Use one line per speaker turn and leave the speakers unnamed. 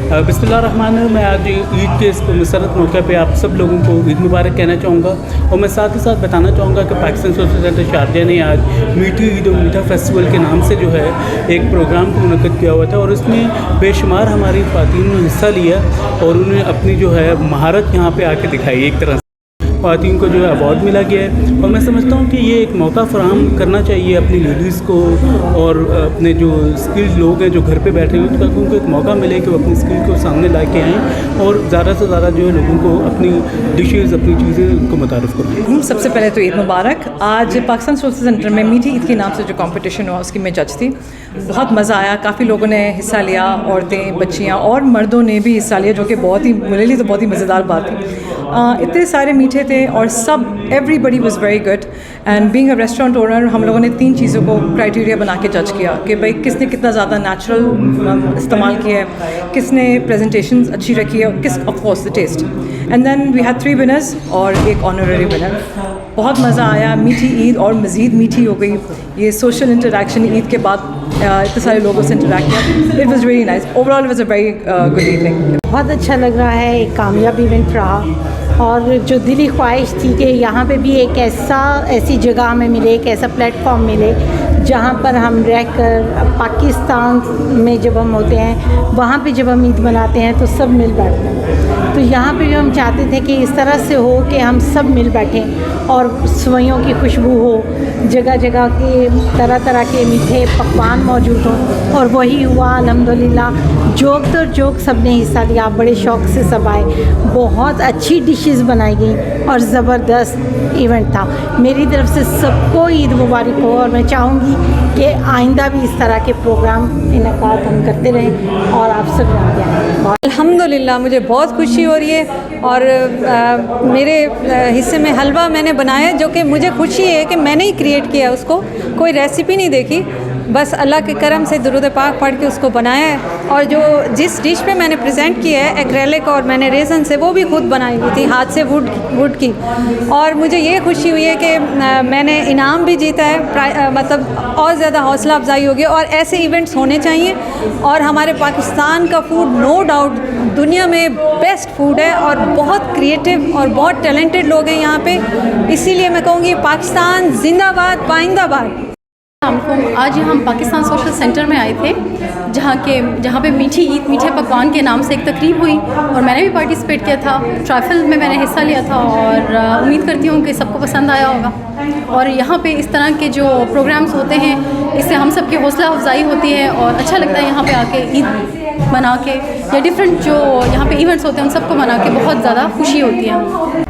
बिस्मिल्लाहिर्रहमानिर्रहीम। मैं आज ईद के इस मुसर्रत मौके पे आप सब लोगों को ईद मुबारक कहना चाहूँगा और मैं साथ ही साथ बताना चाहूँगा कि पाकिस्तान सोशल सेंटर शारजाह ने आज मीठी ईद और मीठा फेस्टिवल के नाम से जो है एक प्रोग्राम को मुनक़्क़िद किया हुआ था और इसमें बेशुमार हमारी ख़वातीन ने हिस्सा लिया और उन्होंने अपनी जो है महारत यहाँ पे आके दिखाई। एक तरह ख़वातीन को जो है अवार्ड मिला गया है और मैं समझता हूँ कि ये एक मौका फ़राहम करना चाहिए अपनी लेडीज़ को और अपने जो स्किल्ड लोग हैं जो घर पे बैठे हुए ताकि उनको एक मौका मिले कि वो अपनी स्किल को सामने ला के आएँ और ज़्यादा से ज़्यादा जो है लोगों को अपनी डिशेज़ अपनी चीज़ें उनको मुतारफ़ करें।
सबसे पहले तो ईद मुबारक। आज पाकिस्तान सोशल सेंटर में मीठी ईद के नाम से जो कंपटीशन हुआ उसकी मैं जज थी। बहुत मज़ा आया, काफ़ी लोगों ने हिस्सा लिया, औरतें, बच्चियाँ और मर्दों ने भी हिस्सा लिया, जो कि बहुत ही मेरे लिए तो बहुत ही मज़ेदार बात थी। इतने सारे मीठे थे और सब everybody was very good and being a restaurant owner हम लोगों ने 3 चीज़ों को क्राइटेरिया बना के जज किया कि भाई किसने कितना ज़्यादा नेचुरल इस्तेमाल किया है, किसने प्रेजेंटेशन अच्छी रखी है, किस of course the test. And then we had 3 winners और एक ऑनररी विनर। बहुत मज़ा आया, मीठी ईद और मज़ीद मीठी हो गई। ये सोशल इंटरेक्शन ईद के बाद इतने सारे लोगों से इंटरेक्ट किया, it was very nice. Overall it was a very good evening.
बहुत अच्छा लग रहा है, एक कामयाब इवेंट रहा और जो दिली ख्वाहिश थी कि यहाँ पे भी एक ऐसी जगह हमें मिले, एक ऐसा प्लेटफॉर्म मिले जहाँ पर हम रहकर पाकिस्तान में जब हम होते हैं वहाँ पे जब हम ईद मनाते हैं तो सब मिल बैठते हैं। तो यहाँ पे भी हम चाहते थे कि इस तरह से हो कि हम सब मिल बैठें और सवैयों की खुशबू हो, जगह जगह के तरह तरह के मीठे पकवान मौजूद हों और वही हुआ अल्हम्दुलिल्लाह। जोक तो जोक सब ने हिस्सा लिया, बड़े शौक़ से सब आए, बहुत अच्छी डिशेस बनाई गई और ज़बरदस्त इवेंट था। मेरी तरफ से सबको ईद मुबारक हो और मैं चाहूँगी कि आइंदा भी इस तरह के प्रोग्राम इनेकाद हम करते रहें और आप सब जान जाएँ।
अल्हम्दुलिल्लाह मुझे बहुत खुशी हो रही है और मेरे हिस्से में हलवा मैंने बनाया जो कि मुझे खुशी है कि मैंने ही क्रिएट किया उसको, कोई रेसिपी नहीं देखी, बस अल्लाह के करम से दुरूद पाक पढ़ के उसको बनाया है। और जो जिस डिश पे मैंने प्रेजेंट किया है एक्रेलिक और मैंने रेज़न से वो भी खुद बनाई हुई थी हाथ से वुड की। और मुझे ये खुशी हुई है कि मैंने इनाम भी जीता है, मतलब और ज़्यादा हौसला अफजाई होगी और ऐसे इवेंट्स होने चाहिए। और हमारे पाकिस्तान का फूड नो डाउट दुनिया में बेस्ट फूड है और बहुत क्रिएटिव और बहुत टैलेंटेड लोग हैं यहाँ पे, इसीलिए मैं कहूँगी पाकिस्तान जिंदाबाद पाइंदाबाद।
आज हम पाकिस्तान सोशल सेंटर में आए थे जहाँ पे मीठी ईद मीठे पकवान के नाम से एक तकरीब हुई और मैंने भी पार्टिसिपेट किया था। ट्राइफल में मैंने हिस्सा लिया था और उम्मीद करती हूँ कि सबको पसंद आया होगा। और यहाँ पे इस तरह के जो प्रोग्राम्स होते हैं इससे हम सब की हौसला अफजाई होती है और अच्छा लगता है यहाँ पे आके ईद मना के या डिफरेंट जो यहाँ पे इवेंट्स होते हैं उन सबको मना के बहुत ज़्यादा खुशी होती है।